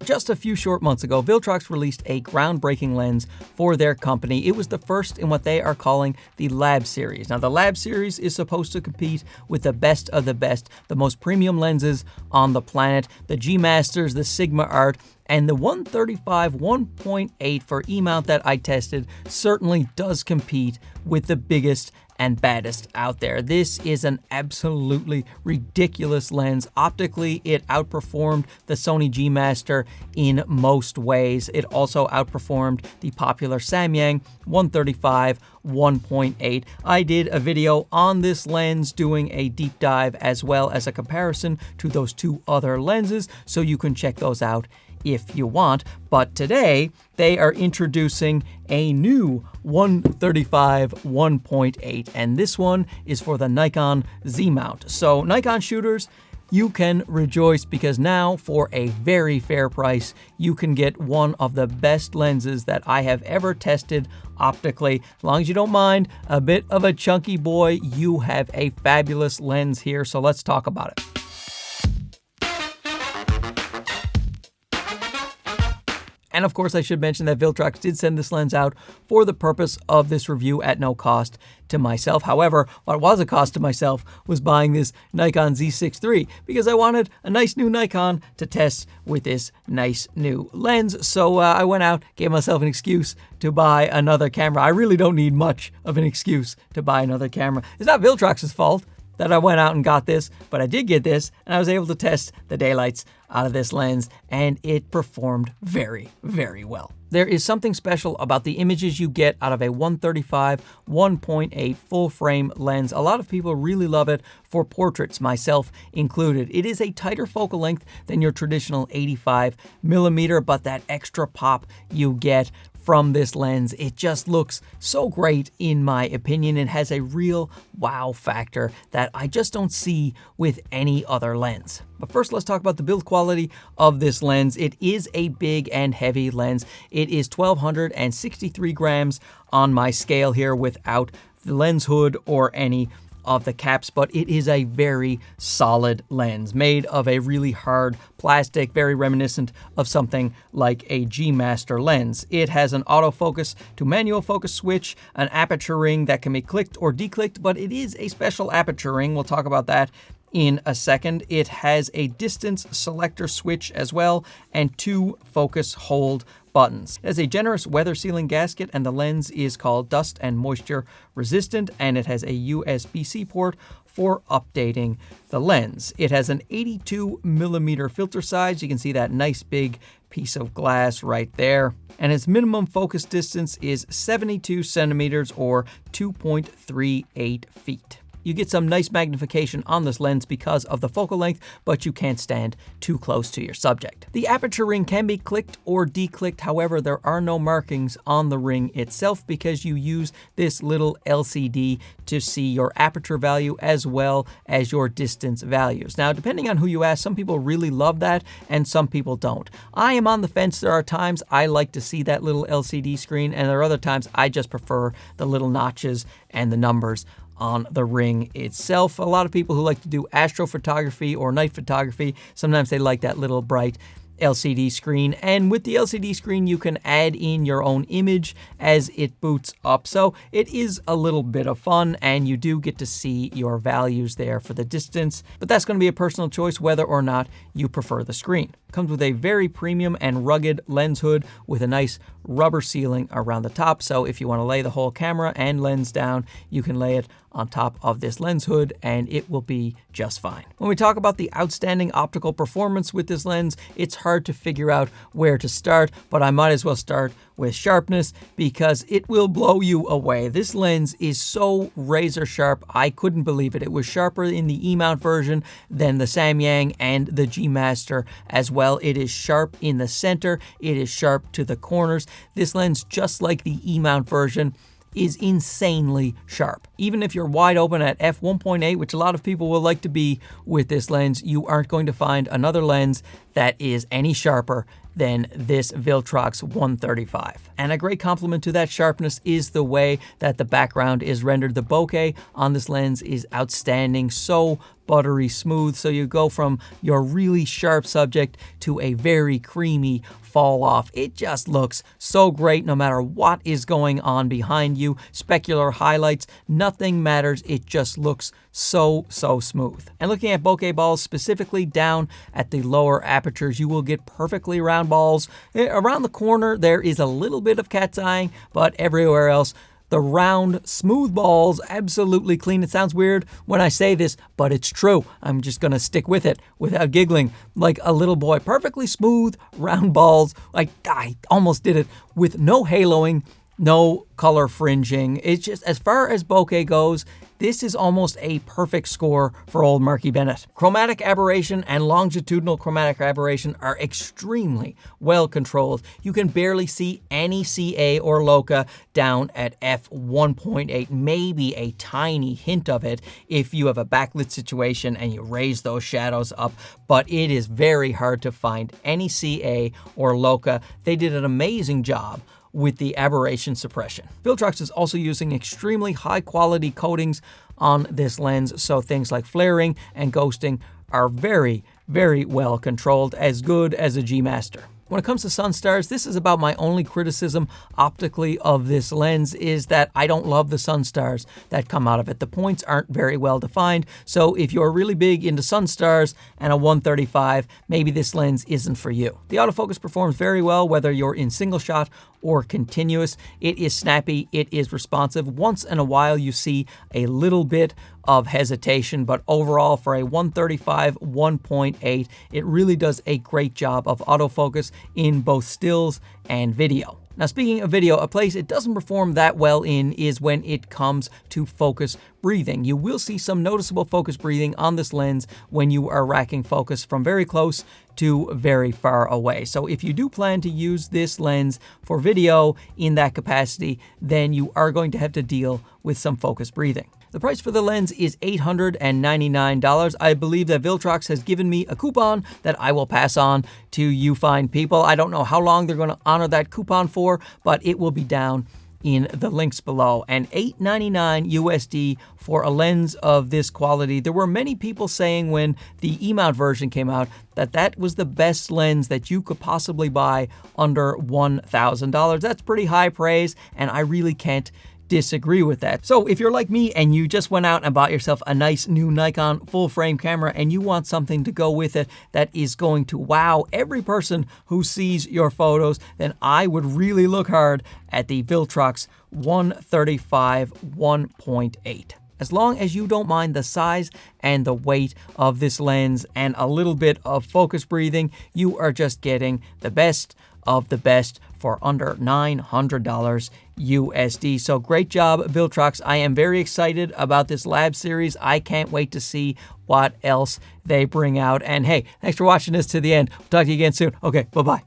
Just a few short months ago, Viltrox released a groundbreaking lens for their company. It was the first in what they are calling the Lab Series. Now, the Lab Series is supposed to compete with the best of the best, the most premium lenses on the planet, the G Masters, the Sigma Art, and the 135 1.8 for E-mount that I tested certainly does compete with the biggest and baddest out there. This is an absolutely ridiculous lens. Optically, it outperformed the Sony G Master in most ways. It also outperformed the popular Samyang 135 1.8. I did a video on this lens doing a deep dive as well as a comparison to those two other lenses, so you can check those out if you want. But today they are introducing a new 135 1.8, and this one is for the Nikon Z mount. So Nikon shooters, you can rejoice, because now for a very fair price, you can get one of the best lenses that I have ever tested optically. As long as you don't mind a bit of a chunky boy, you have a fabulous lens here. So let's talk about it. And of course, I should mention that Viltrox did send this lens out for the purpose of this review at no cost to myself. However, what was a cost to myself was buying this Nikon Z6 III, because I wanted a nice new Nikon to test with this nice new lens. So I went out, gave myself an excuse to buy another camera. I really don't need much of an excuse to buy another camera. It's not Viltrox's fault that I went out and got this, but I did get this, and I was able to test the daylights out of this lens, and it performed very, very well. There is something special about the images you get out of a 135 1.8 full frame lens. A lot of people really love it for portraits, myself included. It is a tighter focal length than your traditional 85mm, but that extra pop you get from this lens, it just looks so great in my opinion. It has a real wow factor that I just don't see with any other lens. But first, let's talk about the build quality of this lens. It is a big and heavy lens. It is 1,263 grams on my scale here without the lens hood or any of the caps, but it is a very solid lens made of a really hard plastic, very reminiscent of something like a G Master lens. It has an autofocus to manual focus switch, an aperture ring that can be clicked or declicked, but it is a special aperture ring. We'll talk about that in a second. It has a distance selector switch as well, and 2 focus hold buttons. It has a generous weather sealing gasket, and the lens is called dust and moisture resistant, and it has a USB-C port for updating the lens. It has an 82mm filter size. You can see that nice big piece of glass right there. And its minimum focus distance is 72 centimeters or 2.38 feet. You get some nice magnification on this lens because of the focal length, but you can't stand too close to your subject. The aperture ring can be clicked or declicked. However, there are no markings on the ring itself because you use this little LCD to see your aperture value as well as your distance values. Now, depending on who you ask, some people really love that and some people don't. I am on the fence. There are times I like to see that little LCD screen, and there are other times I just prefer the little notches and the numbers on the ring itself. A lot of people who like to do astrophotography or night photography, sometimes they like that little bright LCD screen, and with the LCD screen you can add in your own image as it boots up, so it is a little bit of fun and you do get to see your values there for the distance, but that's going to be a personal choice whether or not you prefer the screen. Comes with a very premium and rugged lens hood with a nice rubber sealing around the top, so if you want to lay the whole camera and lens down, you can lay it on top of this lens hood and it will be just fine. When we talk about the outstanding optical performance with this lens, it's hard to figure out where to start, but I might as well start with sharpness because it will blow you away. This lens is so razor sharp, I couldn't believe it. It was sharper in the E-mount version than the Samyang and the G Master as well. It is sharp in the center, it is sharp to the corners. This lens, just like the E-mount version, is insanely sharp. Even if you're wide open at f1.8, which a lot of people will like to be with this lens, you aren't going to find another lens that is any sharper than this Viltrox 135. And a great complement to that sharpness is the way that the background is rendered. The bokeh on this lens is outstanding, so buttery smooth. So you go from your really sharp subject to a very creamy fall off. It just looks so great no matter what is going on behind you. Specular highlights, nothing matters. It just looks so smooth. And looking at bokeh balls, specifically down at the lower apertures, you will get perfectly round balls. Around the corner, there is a little bit of cat's eyeing, but everywhere else, the round, smooth balls, absolutely clean. It sounds weird when I say this, but it's true. I'm just going to stick with it without giggling like a little boy. Perfectly smooth, round balls. Like, I almost did it with no haloing, no color fringing. It's just, as far as bokeh goes, this is almost a perfect score for old Marky Bennett. Chromatic aberration and longitudinal chromatic aberration are extremely well controlled. You can barely see any CA or LOCA down at f1.8, maybe a tiny hint of it if you have a backlit situation and you raise those shadows up, but it is very hard to find any CA or LOCA. They did an amazing job with the aberration suppression. Viltrox is also using extremely high quality coatings on this lens, so things like flaring and ghosting are very well controlled, as good as a G Master. When it comes to Sunstars, this is about my only criticism optically of this lens, is that I don't love the Sunstars that come out of it. The points aren't very well defined, so if you're really big into Sunstars and a 135, maybe this lens isn't for you. The autofocus performs very well whether you're in single shot or continuous. It is snappy, it is responsive. Once in a while you see a little bit of hesitation, but overall for a 135 1.8, it really does a great job of autofocus in both stills and video. Now, speaking of video, a place it doesn't perform that well in is when it comes to focus breathing. You will see some noticeable focus breathing on this lens when you are racking focus from very close to very far away. So if you do plan to use this lens for video in that capacity, then you are going to have to deal with some focus breathing. The price for the lens is $899. I believe that Viltrox has given me a coupon that I will pass on to you fine people. I don't know how long they're going to honor that coupon for, but it will be down in the links below. And $899 USD for a lens of this quality. There were many people saying when the E-mount version came out that that was the best lens that you could possibly buy under $1,000. That's pretty high praise, and I really can't disagree with that. So if you're like me and you just went out and bought yourself a nice new Nikon full frame camera and you want something to go with it that is going to wow every person who sees your photos, then I would really look hard at the Viltrox 135 1.8. As long as you don't mind the size and the weight of this lens and a little bit of focus breathing, you are just getting the best of the best for under $900 USD. So great job, Viltrox. I am very excited about this lab series. I can't wait to see what else they bring out. And hey, thanks for watching this to the end. We'll talk to you again soon. Okay, bye-bye.